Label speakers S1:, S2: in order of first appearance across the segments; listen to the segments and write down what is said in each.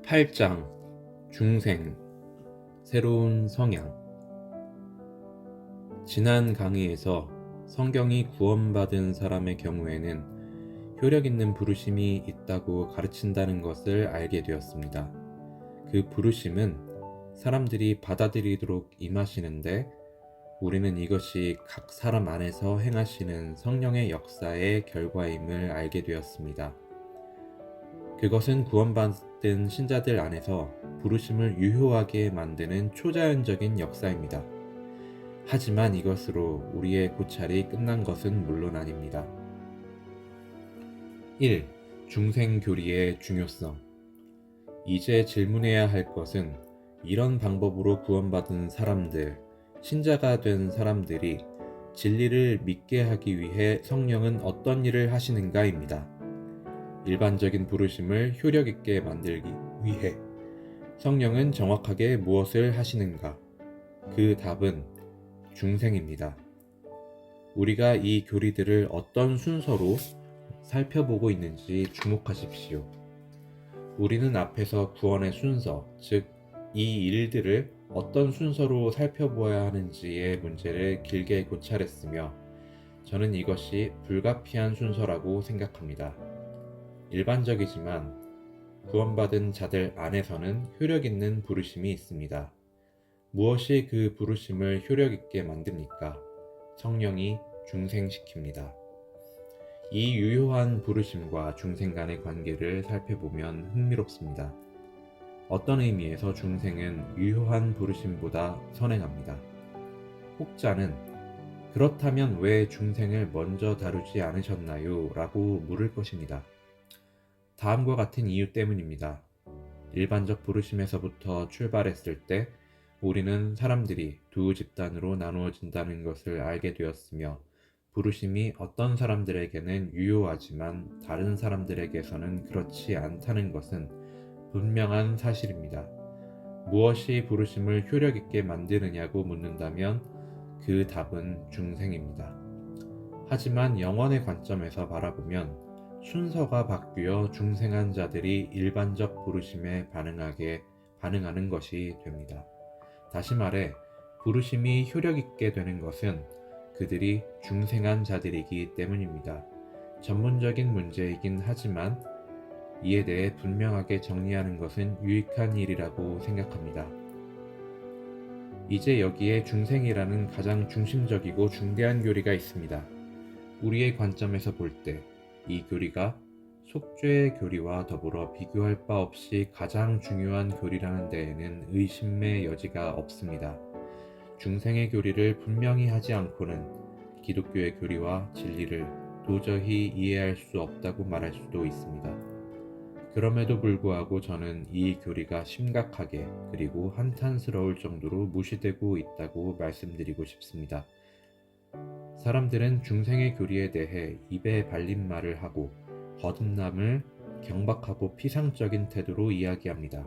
S1: 8장 중생 새로운 성향. 지난 강의에서 성경이 구원받은 사람의 경우에는 효력 있는 부르심이 있다고 가르친다는 것을 알게 되었습니다. 그 부르심은 사람들이 받아들이도록 임하시는데 우리는 이것이 각 사람 안에서 행하시는 성령의 역사의 결과임을 알게 되었습니다. 그것은 구원받은 신자들 안에서 부르심을 유효하게 만드는 초자연적인 역사입니다. 하지만 이것으로 우리의 고찰이 끝난 것은 물론 아닙니다. 1. 중생교리의 중요성. 이제 질문해야 할 것은 이런 방법으로 구원받은 사람들, 신자가 된 사람들이 진리를 믿게 하기 위해 성령은 어떤 일을 하시는가입니다. 일반적인 부르심을 효력 있게 만들기 위해 성령은 정확하게 무엇을 하시는가? 그 답은 중생입니다. 우리가 이 교리들을 어떤 순서로 살펴보고 있는지 주목하십시오. 우리는 앞에서 구원의 순서, 즉 이 일들을 어떤 순서로 살펴보아야 하는지의 문제를 길게 고찰했으며 저는 이것이 불가피한 순서라고 생각합니다. 일반적이지만 구원받은 자들 안에서는 효력 있는 부르심이 있습니다. 무엇이 그 부르심을 효력 있게 만듭니까? 성령이 중생시킵니다. 이 유효한 부르심과 중생 간의 관계를 살펴보면 흥미롭습니다. 어떤 의미에서 중생은 유효한 부르심보다 선행합니다. 혹자는 그렇다면 왜 중생을 먼저 다루지 않으셨나요? 라고 물을 것입니다. 다음과 같은 이유 때문입니다. 일반적 부르심에서부터 출발했을 때 우리는 사람들이 두 집단으로 나누어진다는 것을 알게 되었으며 부르심이 어떤 사람들에게는 유효하지만 다른 사람들에게서는 그렇지 않다는 것은 분명한 사실입니다. 무엇이 부르심을 효력 있게 만드느냐고 묻는다면 그 답은 중생입니다. 하지만 영원의 관점에서 바라보면 순서가 바뀌어 중생한 자들이 일반적 부르심에 반응하는 것이 됩니다. 다시 말해 부르심이 효력 있게 되는 것은 그들이 중생한 자들이기 때문입니다. 전문적인 문제이긴 하지만 이에 대해 분명하게 정리하는 것은 유익한 일이라고 생각합니다. 이제 여기에 중생이라는 가장 중심적이고 중대한 교리가 있습니다. 우리의 관점에서 볼 때 이 교리가 속죄의 교리와 더불어 비교할 바 없이 가장 중요한 교리라는 데에는 의심의 여지가 없습니다. 중생의 교리를 분명히 하지 않고는 기독교의 교리와 진리를 도저히 이해할 수 없다고 말할 수도 있습니다. 그럼에도 불구하고 저는 이 교리가 심각하게 그리고 한탄스러울 정도로 무시되고 있다고 말씀드리고 싶습니다. 사람들은 중생의 교리에 대해 입에 발린 말을 하고 거듭남을 경박하고 피상적인 태도로 이야기합니다.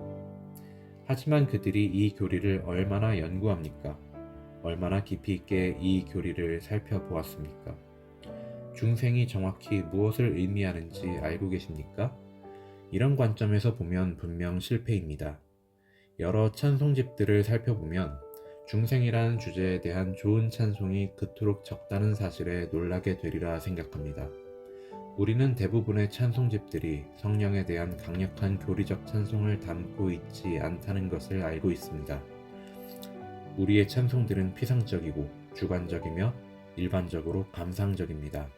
S1: 하지만 그들이 이 교리를 얼마나 연구합니까? 얼마나 깊이 있게 이 교리를 살펴보았습니까? 중생이 정확히 무엇을 의미하는지 알고 계십니까? 이런 관점에서 보면 분명 실패입니다. 여러 찬송집들을 살펴보면 중생이라는 주제에 대한 좋은 찬송이 그토록 적다는 사실에 놀라게 되리라 생각합니다. 우리는 대부분의 찬송집들이 성령에 대한 강력한 교리적 찬송을 담고 있지 않다는 것을 알고 있습니다. 우리의 찬송들은 피상적이고 주관적이며 일반적으로 감상적입니다.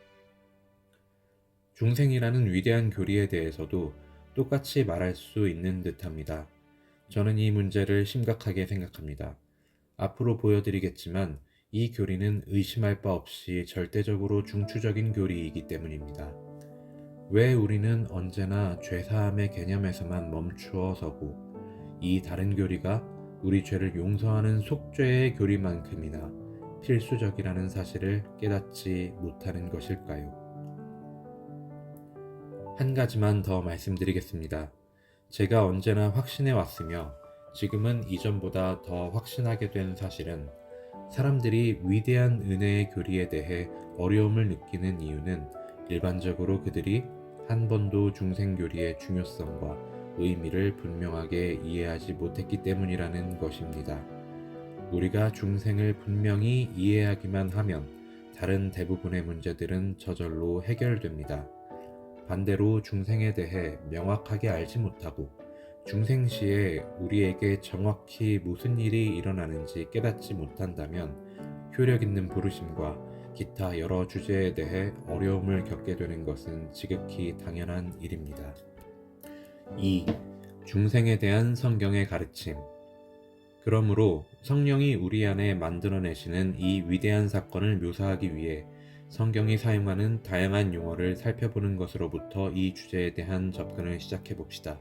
S1: 중생이라는 위대한 교리에 대해서도 똑같이 말할 수 있는 듯합니다. 저는 이 문제를 심각하게 생각합니다. 앞으로 보여드리겠지만 이 교리는 의심할 바 없이 절대적으로 중추적인 교리이기 때문입니다. 왜 우리는 언제나 죄사함의 개념에서만 멈추어 서고 이 다른 교리가 우리 죄를 용서하는 속죄의 교리만큼이나 필수적이라는 사실을 깨닫지 못하는 것일까요? 한 가지만 더 말씀드리겠습니다. 제가 언제나 확신해 왔으며 지금은 이전보다 더 확신하게 된 사실은 사람들이 위대한 은혜의 교리에 대해 어려움을 느끼는 이유는 일반적으로 그들이 한 번도 중생교리의 중요성과 의미를 분명하게 이해하지 못했기 때문이라는 것입니다. 우리가 중생을 분명히 이해하기만 하면 다른 대부분의 문제들은 저절로 해결됩니다. 반대로 중생에 대해 명확하게 알지 못하고 중생시에 우리에게 정확히 무슨 일이 일어나는지 깨닫지 못한다면 효력 있는 부르심과 기타 여러 주제에 대해 어려움을 겪게 되는 것은 지극히 당연한 일입니다. 2. 중생에 대한 성경의 가르침. 그러므로 성령이 우리 안에 만들어내시는 이 위대한 사건을 묘사하기 위해 성경이 사용하는 다양한 용어를 살펴보는 것으로부터 이 주제에 대한 접근을 시작해 봅시다.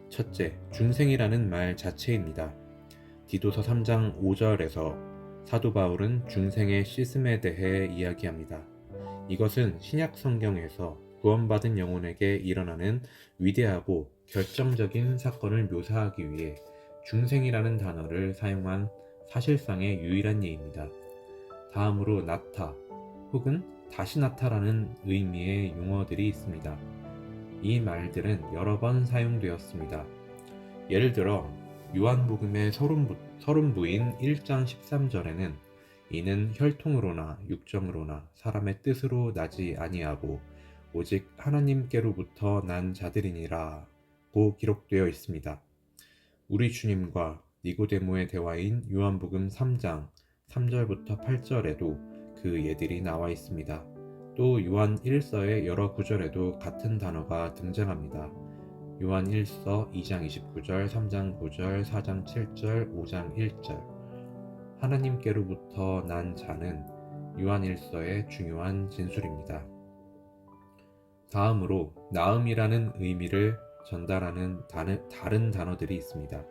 S1: 첫째, 중생이라는 말 자체입니다. 디도서 3장 5절에서 사도 바울은 중생의 씻음에 대해 이야기합니다. 이것은 신약 성경에서 구원받은 영혼에게 일어나는 위대하고 결정적인 사건을 묘사하기 위해 중생이라는 단어를 사용한 사실상의 유일한 예입니다. 다음으로 나타 혹은 다시 나타라는 의미의 용어들이 있습니다. 이 말들은 여러 번 사용되었습니다. 예를 들어 요한복음의 서론부인 1장 13절에는 이는 혈통으로나 육정으로나 사람의 뜻으로 나지 아니하고 오직 하나님께로부터 난 자들이니라 고 기록되어 있습니다. 우리 주님과 니고데모의 대화인 요한복음 3장 3절부터 8절에도 그 예들이 나와 있습니다. 또 요한 1서의 여러 구절에도 같은 단어가 등장합니다. 요한 1서 2장 29절, 3장 9절, 4장 7절, 5장 1절. 하나님께로부터 난 자는 요한 1서의 중요한 진술입니다. 다음으로 나음이라는 의미를 전달하는 다른 단어들이 있습니다.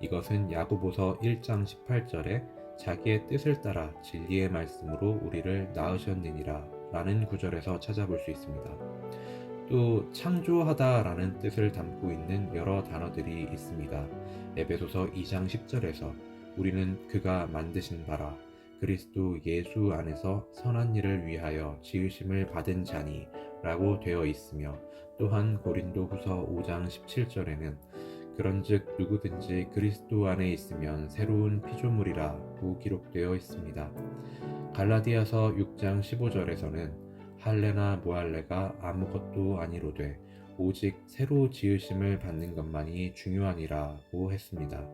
S1: 이것은 야고보서 1장 18절에 자기의 뜻을 따라 진리의 말씀으로 우리를 낳으셨느니라 라는 구절에서 찾아볼 수 있습니다. 또 창조하다 라는 뜻을 담고 있는 여러 단어들이 있습니다. 에베소서 2장 10절에서 우리는 그가 만드신 바라 그리스도 예수 안에서 선한 일을 위하여 지으심을 받은 자니 라고 되어 있으며 또한 고린도후서 5장 17절에는 그런즉 누구든지 그리스도 안에 있으면 새로운 피조물이라고 기록되어 있습니다. 갈라디아서 6장 15절에서는 할례나 무할례가 아무것도 아니로되 오직 새로 지으심을 받는 것만이 중요하니라고 했습니다.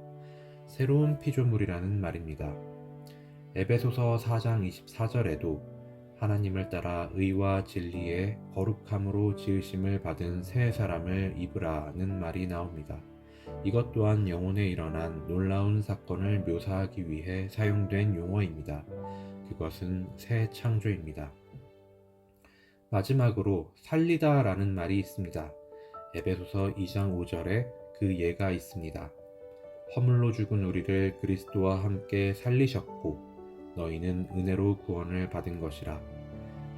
S1: 새로운 피조물이라는 말입니다. 에베소서 4장 24절에도 하나님을 따라 의와 진리의 거룩함으로 지으심을 받은 새 사람을 입으라는 말이 나옵니다. 이것 또한 영혼에 일어난 놀라운 사건을 묘사하기 위해 사용된 용어입니다. 그것은 새 창조입니다. 마지막으로 살리다 라는 말이 있습니다. 에베소서 2장 5절에 그 예가 있습니다. 허물로 죽은 우리를 그리스도와 함께 살리셨고 너희는 은혜로 구원을 받은 것이라.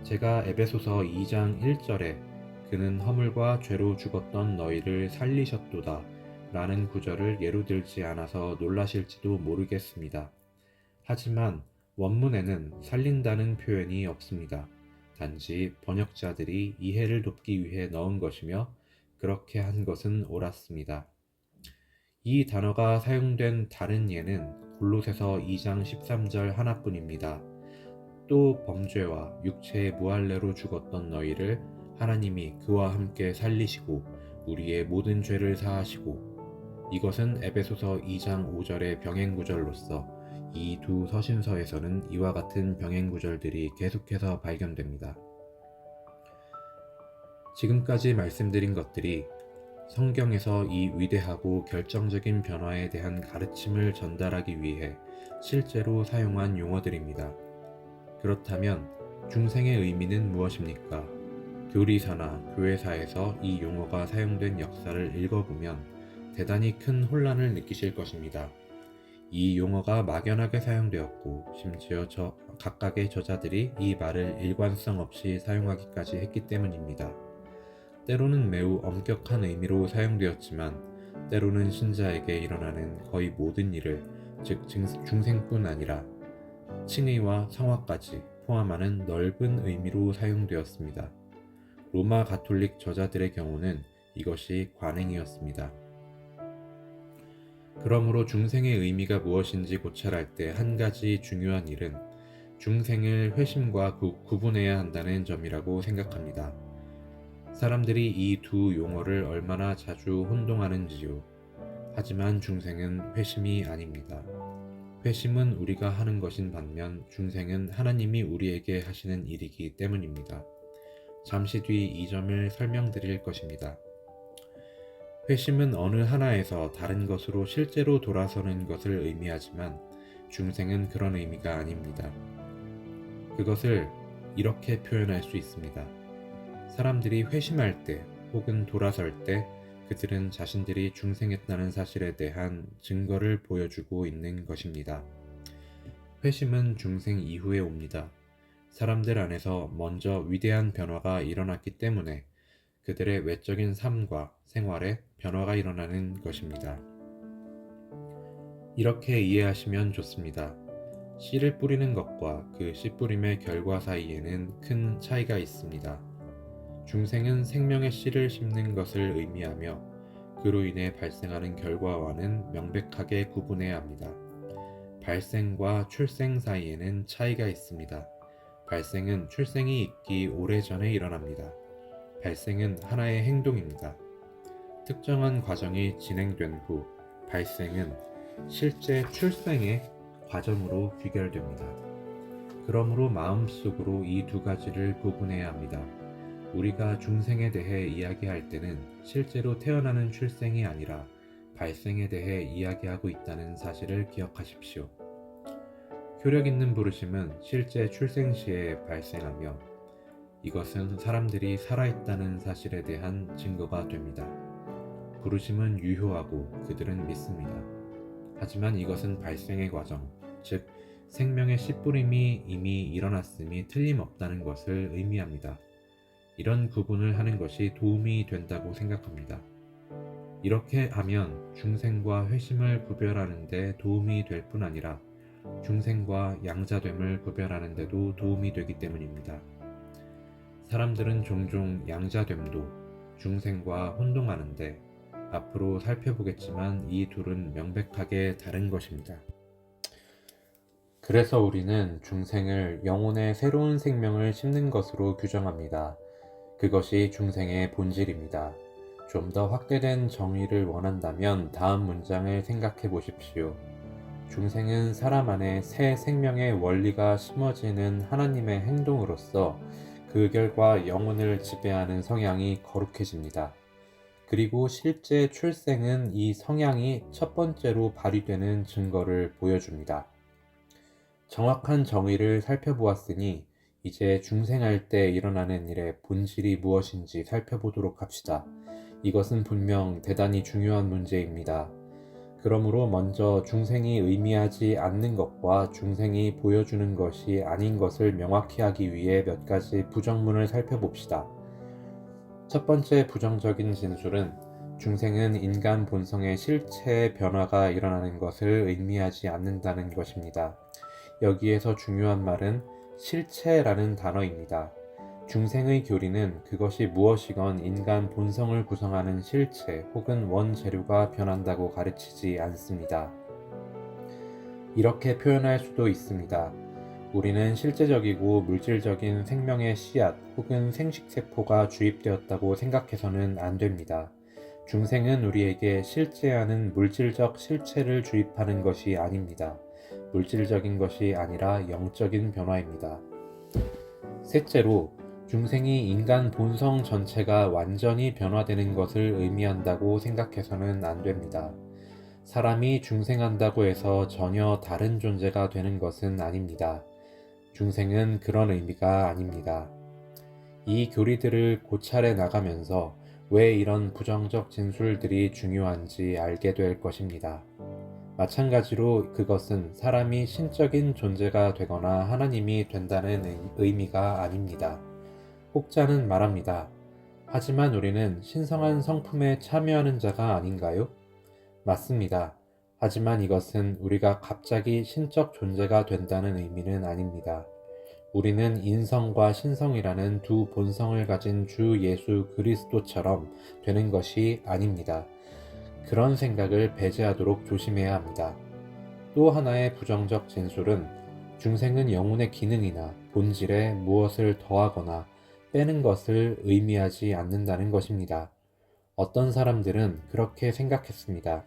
S1: 제가 에베소서 2장 1절에 그는 허물과 죄로 죽었던 너희를 살리셨도다 라는 구절을 예로 들지 않아서 놀라실지도 모르겠습니다. 하지만 원문에는 살린다는 표현이 없습니다. 단지 번역자들이 이해를 돕기 위해 넣은 것이며 그렇게 한 것은 옳았습니다. 이 단어가 사용된 다른 예는 골로새서 2장 13절 하나뿐입니다. 또 범죄와 육체의 무할례로 죽었던 너희를 하나님이 그와 함께 살리시고 우리의 모든 죄를 사하시고. 이것은 에베소서 2장 5절의 병행구절로서 이 두 서신서에서는 이와 같은 병행구절들이 계속해서 발견됩니다. 지금까지 말씀드린 것들이 성경에서 이 위대하고 결정적인 변화에 대한 가르침을 전달하기 위해 실제로 사용한 용어들입니다. 그렇다면 중생의 의미는 무엇입니까? 교리사나 교회사에서 이 용어가 사용된 역사를 읽어보면 대단히 큰 혼란을 느끼실 것입니다. 이 용어가 막연하게 사용되었고 심지어 각각의 저자들이 이 말을 일관성 없이 사용하기까지 했기 때문입니다. 때로는 매우 엄격한 의미로 사용되었지만 때로는 신자에게 일어나는 거의 모든 일을 즉 중생뿐 아니라 칭의와 성화까지 포함하는 넓은 의미로 사용되었습니다. 로마 가톨릭 저자들의 경우는 이것이 관행이었습니다. 그러므로 중생의 의미가 무엇인지 고찰할 때 한 가지 중요한 일은 중생을 회심과 구분해야 한다는 점이라고 생각합니다. 사람들이 이 두 용어를 얼마나 자주 혼동하는지요. 하지만 중생은 회심이 아닙니다. 회심은 우리가 하는 것인 반면 중생은 하나님이 우리에게 하시는 일이기 때문입니다. 잠시 뒤 이 점을 설명드릴 것입니다. 회심은 어느 하나에서 다른 것으로 실제로 돌아서는 것을 의미하지만 중생은 그런 의미가 아닙니다. 그것을 이렇게 표현할 수 있습니다. 사람들이 회심할 때 혹은 돌아설 때 그들은 자신들이 중생했다는 사실에 대한 증거를 보여주고 있는 것입니다. 회심은 중생 이후에 옵니다. 사람들 안에서 먼저 위대한 변화가 일어났기 때문에 그들의 외적인 삶과 생활에 변화가 일어나는 것입니다. 이렇게 이해하시면 좋습니다. 씨를 뿌리는 것과 그 씨 뿌림의 결과 사이에는 큰 차이가 있습니다. 중생은 생명의 씨를 심는 것을 의미하며 그로 인해 발생하는 결과와는 명백하게 구분해야 합니다. 발생과 출생 사이에는 차이가 있습니다. 발생은 출생이 있기 오래전에 일어납니다. 발생은 하나의 행동입니다. 특정한 과정이 진행된 후 발생은 실제 출생의 과정으로 귀결됩니다. 그러므로 마음속으로 이 두 가지를 구분해야 합니다. 우리가 중생에 대해 이야기할 때는 실제로 태어나는 출생이 아니라 발생에 대해 이야기하고 있다는 사실을 기억하십시오. 효력 있는 부르심은 실제 출생 시에 발생하며 이것은 사람들이 살아있다는 사실에 대한 증거가 됩니다. 부르심은 유효하고 그들은 믿습니다. 하지만 이것은 발생의 과정, 즉 생명의 씨뿌림이 이미 일어났음이 틀림없다는 것을 의미합니다. 이런 구분을 하는 것이 도움이 된다고 생각합니다. 이렇게 하면 중생과 회심을 구별하는 데 도움이 될 뿐 아니라 중생과 양자됨을 구별하는 데도 도움이 되기 때문입니다. 사람들은 종종 양자됨도 중생과 혼동하는데 앞으로 살펴보겠지만 이 둘은 명백하게 다른 것입니다. 그래서 우리는 중생을 영혼의 새로운 생명을 심는 것으로 규정합니다. 그것이 중생의 본질입니다. 좀 더 확대된 정의를 원한다면 다음 문장을 생각해 보십시오. 중생은 사람 안에 새 생명의 원리가 심어지는 하나님의 행동으로서 그 결과 영혼을 지배하는 성향이 거룩해집니다. 그리고 실제 출생은 이 성향이 첫 번째로 발휘되는 증거를 보여줍니다. 정확한 정의를 살펴보았으니 이제 중생할 때 일어나는 일의 본질이 무엇인지 살펴보도록 합시다. 이것은 분명 대단히 중요한 문제입니다. 그러므로 먼저 중생이 의미하지 않는 것과 중생이 보여주는 것이 아닌 것을 명확히 하기 위해 몇 가지 부정문을 살펴봅시다. 첫 번째 부정적인 진술은 중생은 인간 본성의 실체의 변화가 일어나는 것을 의미하지 않는다는 것입니다. 여기에서 중요한 말은 실체라는 단어입니다. 중생의 교리는 그것이 무엇이건 인간 본성을 구성하는 실체 혹은 원재료가 변한다고 가르치지 않습니다. 이렇게 표현할 수도 있습니다. 우리는 실제적이고 물질적인 생명의 씨앗 혹은 생식세포가 주입되었다고 생각해서는 안 됩니다. 중생은 우리에게 실제하는 물질적 실체를 주입하는 것이 아닙니다. 물질적인 것이 아니라 영적인 변화입니다. 셋째로, 중생이 인간 본성 전체가 완전히 변화되는 것을 의미한다고 생각해서는 안 됩니다. 사람이 중생한다고 해서 전혀 다른 존재가 되는 것은 아닙니다. 중생은 그런 의미가 아닙니다. 이 교리들을 고찰해 나가면서 왜 이런 부정적 진술들이 중요한지 알게 될 것입니다. 마찬가지로 그것은 사람이 신적인 존재가 되거나 하나님이 된다는 의미가 아닙니다. 혹자는 말합니다. 하지만 우리는 신성한 성품에 참여하는 자가 아닌가요? 맞습니다. 하지만 이것은 우리가 갑자기 신적 존재가 된다는 의미는 아닙니다. 우리는 인성과 신성이라는 두 본성을 가진 주 예수 그리스도처럼 되는 것이 아닙니다. 그런 생각을 배제하도록 조심해야 합니다. 또 하나의 부정적 진술은 중생은 영혼의 기능이나 본질에 무엇을 더하거나 빼는 것을 의미하지 않는다는 것입니다. 어떤 사람들은 그렇게 생각했습니다.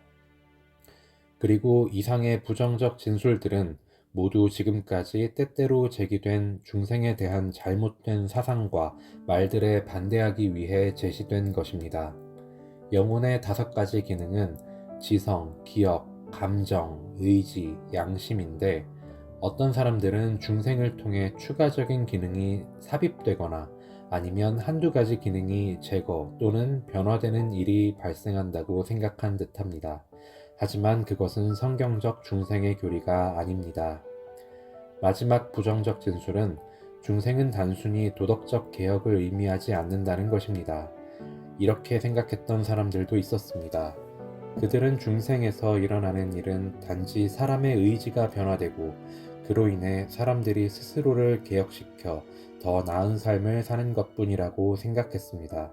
S1: 그리고 이상의 부정적 진술들은 모두 지금까지 때때로 제기된 중생에 대한 잘못된 사상과 말들에 반대하기 위해 제시된 것입니다. 영혼의 5가지 기능은 지성, 기억, 감정, 의지, 양심인데 어떤 사람들은 중생을 통해 추가적인 기능이 삽입되거나 아니면 한두 가지 기능이 제거 또는 변화되는 일이 발생한다고 생각한 듯합니다. 하지만 그것은 성경적 중생의 교리가 아닙니다. 마지막 부정적 진술은 중생은 단순히 도덕적 개혁을 의미하지 않는다는 것입니다. 이렇게 생각했던 사람들도 있었습니다. 그들은 중생에서 일어나는 일은 단지 사람의 의지가 변화되고 그로 인해 사람들이 스스로를 개혁시켜 더 나은 삶을 사는 것뿐이라고 생각했습니다.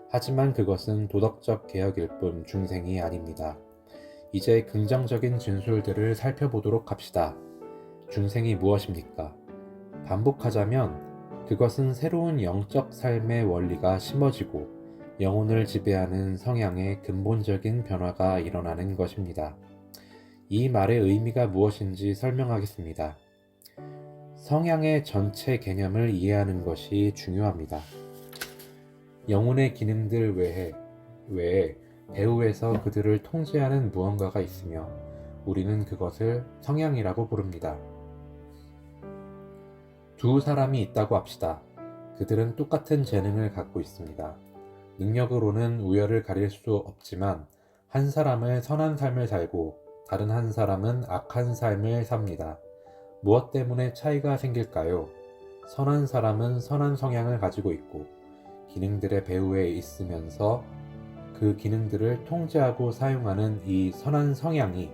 S1: 하지만 그것은 도덕적 개혁일 뿐 중생이 아닙니다. 이제 긍정적인 진술들을 살펴보도록 합시다. 중생이 무엇입니까? 반복하자면 그것은 새로운 영적 삶의 원리가 심어지고 영혼을 지배하는 성향의 근본적인 변화가 일어나는 것입니다. 이 말의 의미가 무엇인지 설명하겠습니다. 성향의 전체 개념을 이해하는 것이 중요합니다. 영혼의 기능들 외에 배후에서 그들을 통제하는 무언가가 있으며 우리는 그것을 성향이라고 부릅니다. 두 사람이 있다고 합시다. 그들은 똑같은 재능을 갖고 있습니다. 능력으로는 우열을 가릴 수 없지만 한 사람은 선한 삶을 살고 다른 한 사람은 악한 삶을 삽니다. 무엇 때문에 차이가 생길까요? 선한 사람은 선한 성향을 가지고 있고 기능들의 배후에 있으면서 그 기능들을 통제하고 사용하는 이 선한 성향이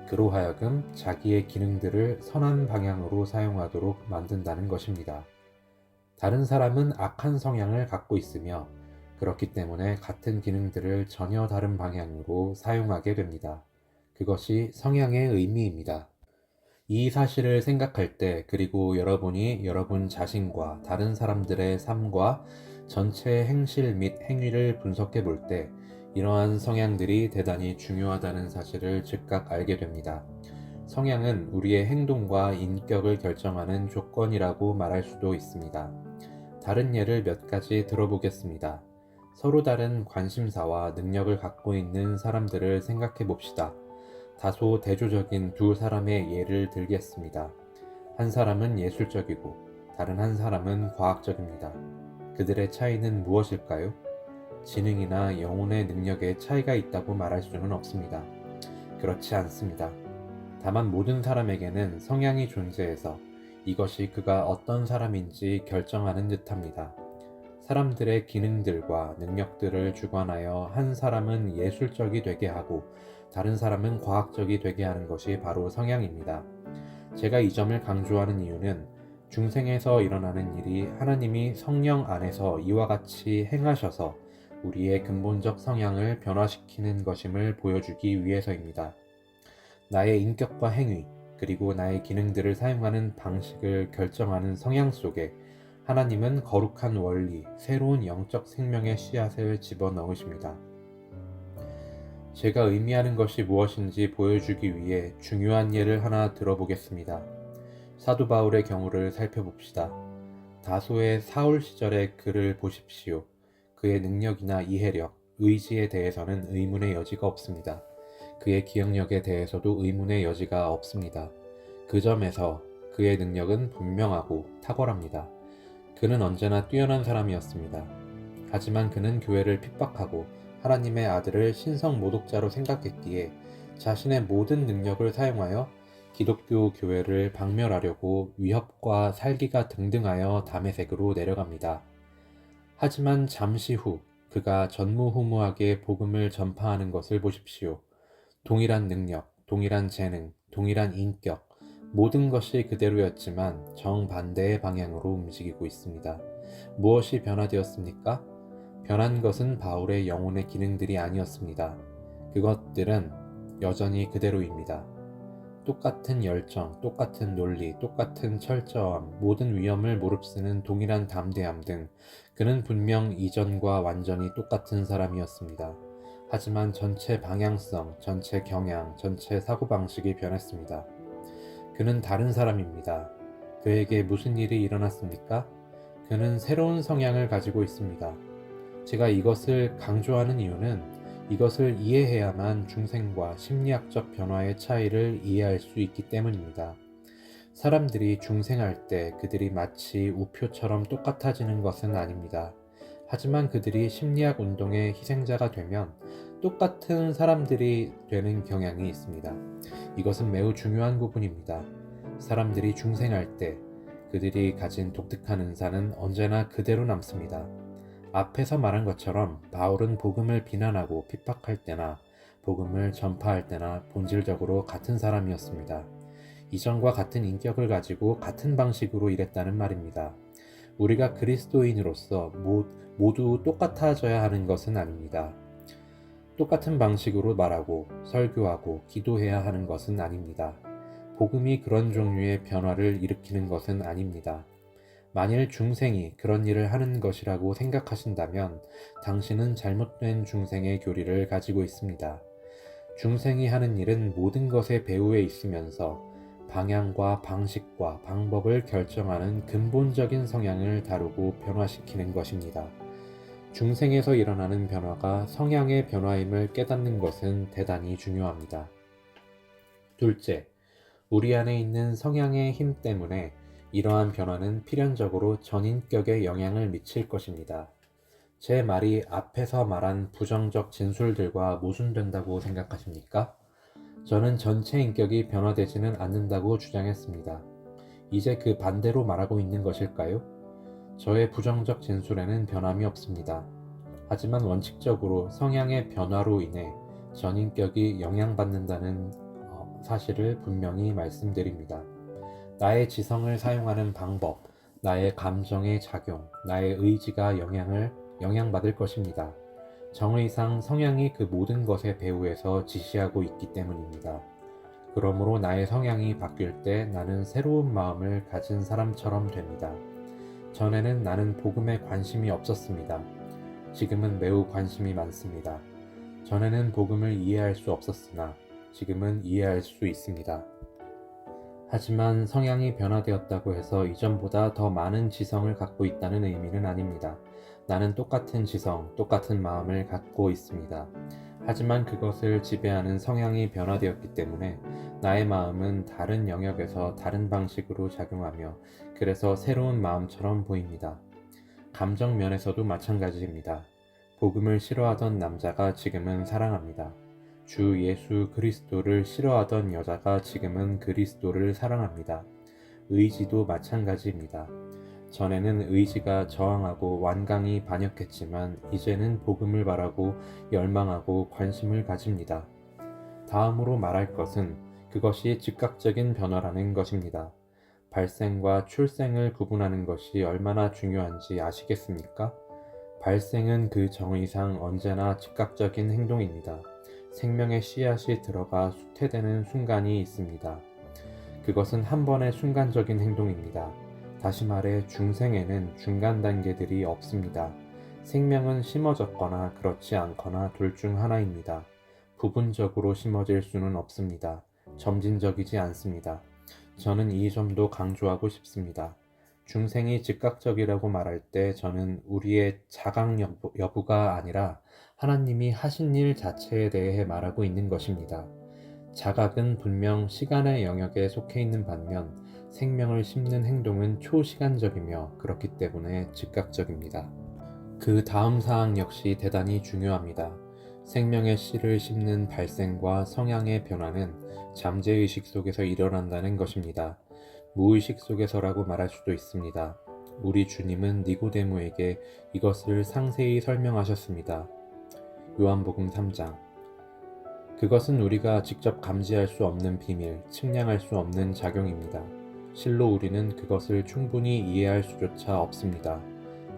S1: 그로 하여금 자기의 기능들을 선한 방향으로 사용하도록 만든다는 것입니다. 다른 사람은 악한 성향을 갖고 있으며 그렇기 때문에 같은 기능들을 전혀 다른 방향으로 사용하게 됩니다. 그것이 성향의 의미입니다. 이 사실을 생각할 때 그리고 여러분이 여러분 자신과 다른 사람들의 삶과 전체 행실 및 행위를 분석해 볼 때 이러한 성향들이 대단히 중요하다는 사실을 즉각 알게 됩니다. 성향은 우리의 행동과 인격을 결정하는 조건이라고 말할 수도 있습니다. 다른 예를 몇 가지 들어보겠습니다. 서로 다른 관심사와 능력을 갖고 있는 사람들을 생각해 봅시다. 다소 대조적인 두 사람의 예를 들겠습니다. 한 사람은 예술적이고 다른 한 사람은 과학적입니다. 그들의 차이는 무엇일까요? 지능이나 영혼의 능력에 차이가 있다고 말할 수는 없습니다. 그렇지 않습니다. 다만 모든 사람에게는 성향이 존재해서 이것이 그가 어떤 사람인지 결정하는 듯합니다. 사람들의 기능들과 능력들을 주관하여 한 사람은 예술적이 되게 하고 다른 사람은 과학적이 되게 하는 것이 바로 성향입니다. 제가 이 점을 강조하는 이유는 중생에서 일어나는 일이 하나님이 성령 안에서 이와 같이 행하셔서 우리의 근본적 성향을 변화시키는 것임을 보여주기 위해서입니다. 나의 인격과 행위, 그리고 나의 기능들을 사용하는 방식을 결정하는 성향 속에 하나님은 거룩한 원리, 새로운 영적 생명의 씨앗을 집어넣으십니다. 제가 의미하는 것이 무엇인지 보여주기 위해 중요한 예를 하나 들어보겠습니다. 사도 바울의 경우를 살펴봅시다. 다소의 사울 시절의 글을 보십시오. 그의 능력이나 이해력, 의지에 대해서는 의문의 여지가 없습니다. 그의 기억력에 대해서도 의문의 여지가 없습니다. 그 점에서 그의 능력은 분명하고 탁월합니다. 그는 언제나 뛰어난 사람이었습니다. 하지만 그는 교회를 핍박하고 하나님의 아들을 신성 모독자로 생각했기에 자신의 모든 능력을 사용하여 기독교 교회를 박멸하려고 위협과 살기가 등등하여 다메섹으로 내려갑니다. 하지만 잠시 후 그가 전무후무하게 복음을 전파하는 것을 보십시오. 동일한 능력, 동일한 재능, 동일한 인격, 모든 것이 그대로였지만 정반대의 방향으로 움직이고 있습니다. 무엇이 변화되었습니까? 변한 것은 바울의 영혼의 기능들이 아니었습니다. 그것들은 여전히 그대로입니다. 똑같은 열정, 똑같은 논리, 똑같은 철저함, 모든 위험을 무릅쓰는 동일한 담대함 등 그는 분명 이전과 완전히 똑같은 사람이었습니다. 하지만 전체 방향성, 전체 경향, 전체 사고방식이 변했습니다. 그는 다른 사람입니다. 그에게 무슨 일이 일어났습니까? 그는 새로운 성향을 가지고 있습니다. 제가 이것을 강조하는 이유는 이것을 이해해야만 중생과 심리학적 변화의 차이를 이해할 수 있기 때문입니다. 사람들이 중생할 때 그들이 마치 우표처럼 똑같아지는 것은 아닙니다. 하지만 그들이 심리학 운동의 희생자가 되면 똑같은 사람들이 되는 경향이 있습니다. 이것은 매우 중요한 부분입니다. 사람들이 중생할 때 그들이 가진 독특한 은사는 언제나 그대로 남습니다. 앞에서 말한 것처럼 바울은 복음을 비난하고 핍박할 때나 복음을 전파할 때나 본질적으로 같은 사람이었습니다. 이전과 같은 인격을 가지고 같은 방식으로 일했다는 말입니다. 우리가 그리스도인으로서 모두 똑같아져야 하는 것은 아닙니다. 똑같은 방식으로 말하고 설교하고 기도해야 하는 것은 아닙니다. 복음이 그런 종류의 변화를 일으키는 것은 아닙니다. 만일 중생이 그런 일을 하는 것이라고 생각하신다면 당신은 잘못된 중생의 교리를 가지고 있습니다. 중생이 하는 일은 모든 것의 배후에 있으면서 방향과 방식과 방법을 결정하는 근본적인 성향을 다루고 변화시키는 것입니다. 중생에서 일어나는 변화가 성향의 변화임을 깨닫는 것은 대단히 중요합니다. 둘째, 우리 안에 있는 성향의 힘 때문에 이러한 변화는 필연적으로 전인격에 영향을 미칠 것입니다. 제 말이 앞에서 말한 부정적 진술들과 모순된다고 생각하십니까? 저는 전체 인격이 변화되지는 않는다고 주장했습니다. 이제 그 반대로 말하고 있는 것일까요? 저의 부정적 진술에는 변함이 없습니다. 하지만 원칙적으로 성향의 변화로 인해 전인격이 영향받는다는 사실을 분명히 말씀드립니다. 나의 지성을 사용하는 방법, 나의 감정의 작용, 나의 의지가 영향받을 것입니다. 정의상 성향이 그 모든 것의 배후에서 지시하고 있기 때문입니다. 그러므로 나의 성향이 바뀔 때 나는 새로운 마음을 가진 사람처럼 됩니다. 전에는 나는 복음에 관심이 없었습니다. 지금은 매우 관심이 많습니다. 전에는 복음을 이해할 수 없었으나 지금은 이해할 수 있습니다. 하지만 성향이 변화되었다고 해서 이전보다 더 많은 지성을 갖고 있다는 의미는 아닙니다. 나는 똑같은 지성, 똑같은 마음을 갖고 있습니다. 하지만 그것을 지배하는 성향이 변화되었기 때문에 나의 마음은 다른 영역에서 다른 방식으로 작용하며 그래서 새로운 마음처럼 보입니다. 감정 면에서도 마찬가지입니다. 복음을 싫어하던 남자가 지금은 사랑합니다. 주 예수 그리스도를 싫어하던 여자가 지금은 그리스도를 사랑합니다. 의지도 마찬가지입니다. 전에는 의지가 저항하고 완강히 반역했지만 이제는 복음을 바라고 열망하고 관심을 가집니다. 다음으로 말할 것은 그것이 즉각적인 변화라는 것입니다. 발생과 출생을 구분하는 것이 얼마나 중요한지 아시겠습니까? 발생은 그 정의상 언제나 즉각적인 행동입니다. 생명의 씨앗이 들어가 수태되는 순간이 있습니다. 그것은 한 번의 순간적인 행동입니다. 다시 말해 중생에는 중간 단계들이 없습니다. 생명은 심어졌거나 그렇지 않거나 둘 중 하나입니다. 부분적으로 심어질 수는 없습니다. 점진적이지 않습니다. 저는 이 점도 강조하고 싶습니다. 중생이 즉각적이라고 말할 때 저는 우리의 자각 여부가 아니라 하나님이 하신 일 자체에 대해 말하고 있는 것입니다. 자각은 분명 시간의 영역에 속해 있는 반면 생명을 심는 행동은 초시간적이며 그렇기 때문에 즉각적입니다. 그 다음 사항 역시 대단히 중요합니다. 생명의 씨를 심는 발생과 성향의 변화는 잠재의식 속에서 일어난다는 것입니다. 무의식 속에서라고 말할 수도 있습니다. 우리 주님은 니고데모에게 이것을 상세히 설명하셨습니다. 요한복음 3장. 그것은 우리가 직접 감지할 수 없는 비밀, 측량할 수 없는 작용입니다. 실로 우리는 그것을 충분히 이해할 수조차 없습니다.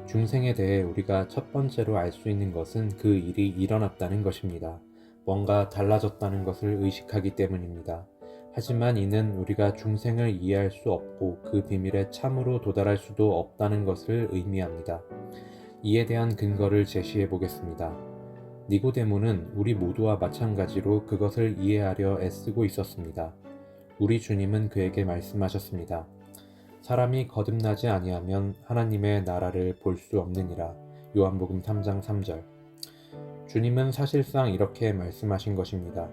S1: 중생에 대해 우리가 첫 번째로 알 수 있는 것은 그 일이 일어났다는 것입니다. 뭔가 달라졌다는 것을 의식하기 때문입니다. 하지만 이는 우리가 중생을 이해할 수 없고 그 비밀에 참으로 도달할 수도 없다는 것을 의미합니다. 이에 대한 근거를 제시해 보겠습니다. 니고데모는 우리 모두와 마찬가지로 그것을 이해하려 애쓰고 있었습니다. 우리 주님은 그에게 말씀하셨습니다. 사람이 거듭나지 아니하면 하나님의 나라를 볼 수 없느니라. 요한복음 3장 3절. 주님은 사실상 이렇게 말씀하신 것입니다.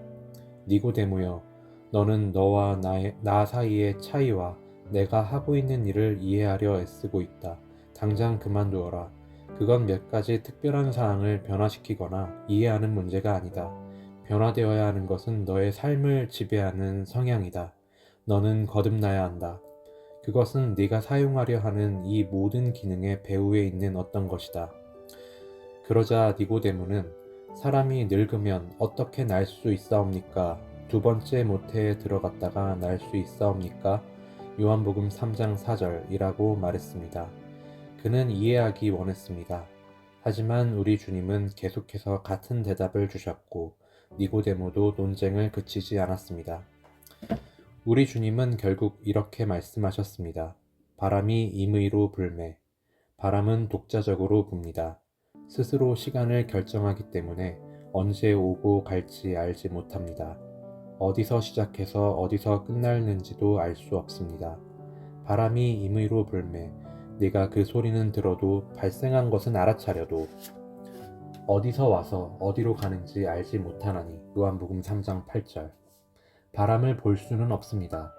S1: 니고데모여, 너는 너와 나 사이의 차이와 내가 하고 있는 일을 이해하려 애쓰고 있다. 당장 그만두어라. 그건 몇 가지 특별한 사항을 변화시키거나 이해하는 문제가 아니다. 변화되어야 하는 것은 너의 삶을 지배하는 성향이다. 너는 거듭나야 한다. 그것은 네가 사용하려 하는 이 모든 기능의 배후에 있는 어떤 것이다. 그러자 니고데모는 사람이 늙으면 어떻게 날 수 있사옵니까? 두 번째 모태에 들어갔다가 날 수 있사옵니까? 요한복음 3장 4절이라고 말했습니다. 그는 이해하기 원했습니다. 하지만 우리 주님은 계속해서 같은 대답을 주셨고 니고데모도 논쟁을 그치지 않았습니다. 우리 주님은 결국 이렇게 말씀하셨습니다. 바람이 임의로 불매. 바람은 독자적으로 붑니다. 스스로 시간을 결정하기 때문에 언제 오고 갈지 알지 못합니다. 어디서 시작해서 어디서 끝날는지도 알 수 없습니다. 바람이 임의로 불매. 네가 그 소리는 들어도 발생한 것은 알아차려도 어디서 와서 어디로 가는지 알지 못하나니. 요한복음 3장 8절. 바람을 볼 수는 없습니다.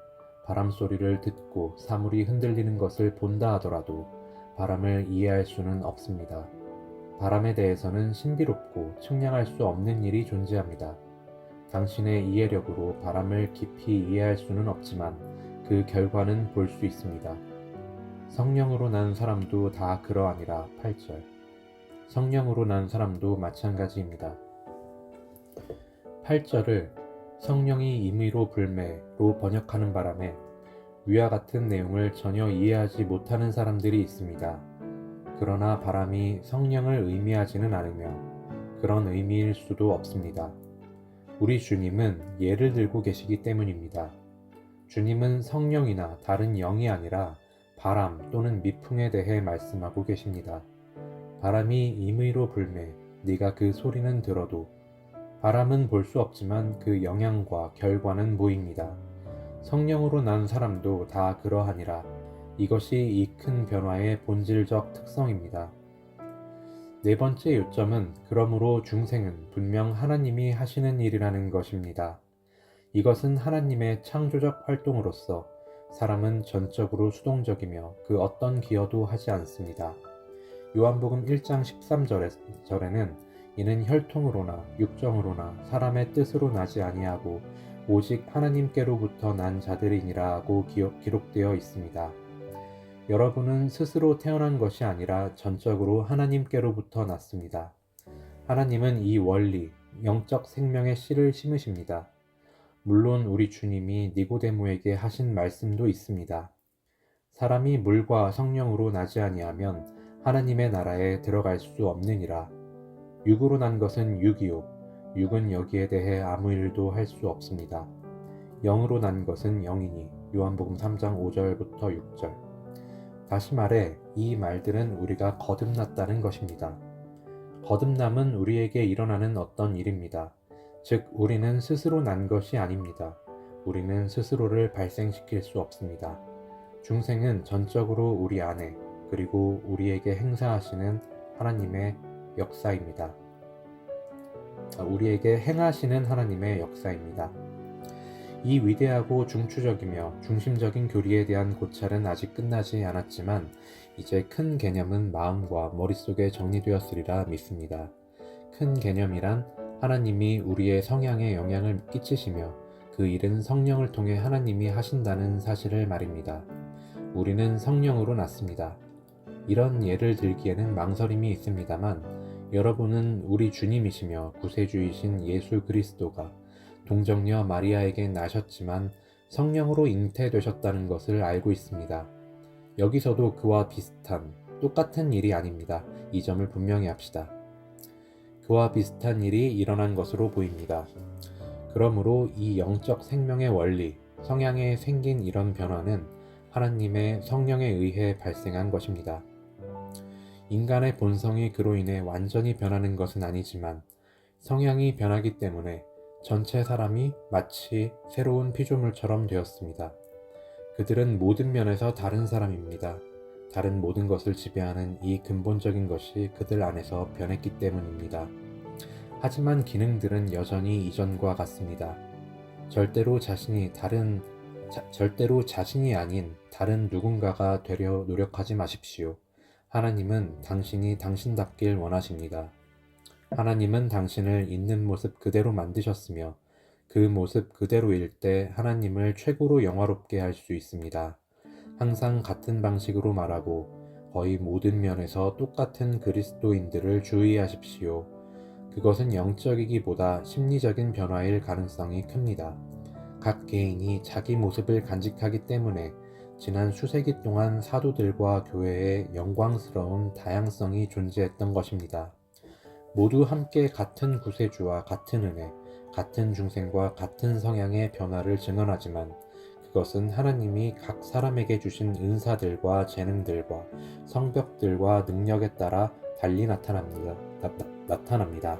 S1: 바람 소리를 듣고 사물이 흔들리는 것을 본다 하더라도 바람을 이해할 수는 없습니다. 바람에 대해서는 신비롭고 측량할 수 없는 일이 존재합니다. 당신의 이해력으로 바람을 깊이 이해할 수는 없지만 그 결과는 볼 수 있습니다. 성령으로 난 사람도 다 그러하니라. 8절. 성령으로 난 사람도 마찬가지입니다. 8절을 성령이 임의로 불매로 번역하는 바람에 위와 같은 내용을 전혀 이해하지 못하는 사람들이 있습니다. 그러나 바람이 성령을 의미하지는 않으며 그런 의미일 수도 없습니다. 우리 주님은 예를 들고 계시기 때문입니다. 주님은 성령이나 다른 영이 아니라 바람 또는 미풍에 대해 말씀하고 계십니다. 바람이 임의로 불매, 네가 그 소리는 들어도. 바람은 볼 수 없지만 그 영향과 결과는 보입니다. 성령으로 난 사람도 다 그러하니라. 이것이 이 큰 변화의 본질적 특성입니다. 네 번째 요점은 그러므로 중생은 분명 하나님이 하시는 일이라는 것입니다. 이것은 하나님의 창조적 활동으로서 사람은 전적으로 수동적이며 그 어떤 기여도 하지 않습니다. 요한복음 1장 13절에는 이는 혈통으로나 육정으로나 사람의 뜻으로 나지 아니하고 오직 하나님께로부터 난 자들이니라 하고 기록되어 있습니다. 여러분은 스스로 태어난 것이 아니라 전적으로 하나님께로부터 났습니다. 하나님은 이 원리, 영적 생명의 씨를 심으십니다. 물론 우리 주님이 니고데모에게 하신 말씀도 있습니다. 사람이 물과 성령으로 나지 아니하면 하나님의 나라에 들어갈 수 없느니라. 육으로 난 것은 육이요, 육은 여기에 대해 아무 일도 할 수 없습니다. 영으로 난 것은 영이니. 요한복음 3장 5절부터 6절. 다시 말해 이 말들은 우리가 거듭났다는 것입니다. 거듭남은 우리에게 일어나는 어떤 일입니다. 즉 우리는 스스로 난 것이 아닙니다. 우리는 스스로를 발생시킬 수 없습니다. 중생은 전적으로 우리 안에 그리고 우리에게 행사하시는 하나님의 역사입니다. 우리에게 행하시는 하나님의 역사입니다. 이 위대하고 중추적이며 중심적인 교리에 대한 고찰은 아직 끝나지 않았지만 이제 큰 개념은 마음과 머릿속에 정리되었으리라 믿습니다. 큰 개념이란 하나님이 우리의 성향에 영향을 끼치시며 그 일은 성령을 통해 하나님이 하신다는 사실을 말입니다. 우리는 성령으로 났습니다. 이런 예를 들기에는 망설임이 있습니다만 여러분은 우리 주님이시며 구세주이신 예수 그리스도가 동정녀 마리아에게 나셨지만 성령으로 잉태되셨다는 것을 알고 있습니다. 여기서도 그와 비슷한, 똑같은 일이 아닙니다. 이 점을 분명히 합시다. 그와 비슷한 일이 일어난 것으로 보입니다. 그러므로 이 영적 생명의 원리, 성향에 생긴 이런 변화는 하나님의 성령에 의해 발생한 것입니다. 인간의 본성이 그로 인해 완전히 변하는 것은 아니지만 성향이 변하기 때문에 전체 사람이 마치 새로운 피조물처럼 되었습니다. 그들은 모든 면에서 다른 사람입니다. 다른 모든 것을 지배하는 이 근본적인 것이 그들 안에서 변했기 때문입니다. 하지만 기능들은 여전히 이전과 같습니다. 절대로 자신이 아닌 다른 누군가가 되려 노력하지 마십시오. 하나님은 당신이 당신답길 원하십니다. 하나님은 당신을 있는 모습 그대로 만드셨으며 그 모습 그대로일 때 하나님을 최고로 영화롭게 할 수 있습니다. 항상 같은 방식으로 말하고 거의 모든 면에서 똑같은 그리스도인들을 주의하십시오. 그것은 영적이기보다 심리적인 변화일 가능성이 큽니다. 각 개인이 자기 모습을 간직하기 때문에 지난 수세기 동안 사도들과 교회에 영광스러운 다양성이 존재했던 것입니다. 모두 함께 같은 구세주와 같은 은혜, 같은 중생과 같은 성향의 변화를 증언하지만 그것은 하나님이 각 사람에게 주신 은사들과 재능들과 성벽들과 능력에 따라 달리 나타납니다.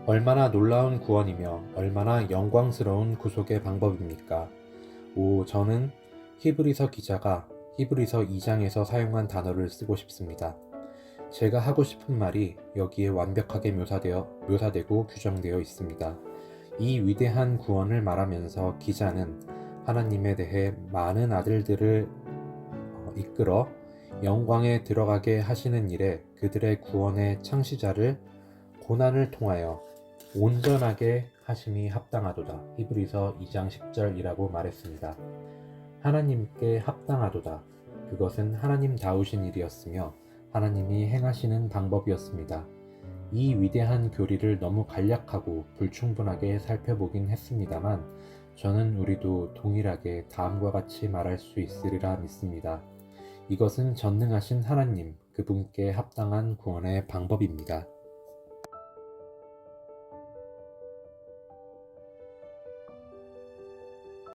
S1: 얼마나 놀라운 구원이며 얼마나 영광스러운 구속의 방법입니까? 저는 히브리서 기자가 히브리서 2장에서 사용한 단어를 쓰고 싶습니다. 제가 하고 싶은 말이 여기에 완벽하게 묘사되고 규정되어 있습니다. 이 위대한 구원을 말하면서 기자는 하나님에 대해 많은 아들들을 이끌어 영광에 들어가게 하시는 일에 그들의 구원의 창시자를 고난을 통하여 온전하게 하심이 합당하도다. 히브리서 2장 10절이라고 말했습니다. 하나님께 합당하도다. 그것은 하나님다우신 일이었으며 하나님이 행하시는 방법이었습니다. 이 위대한 교리를 너무 간략하고 불충분하게 살펴보긴 했습니다만 저는 우리도 동일하게 다음과 같이 말할 수 있으리라 믿습니다. 이것은 전능하신 하나님, 그분께 합당한 구원의 방법입니다.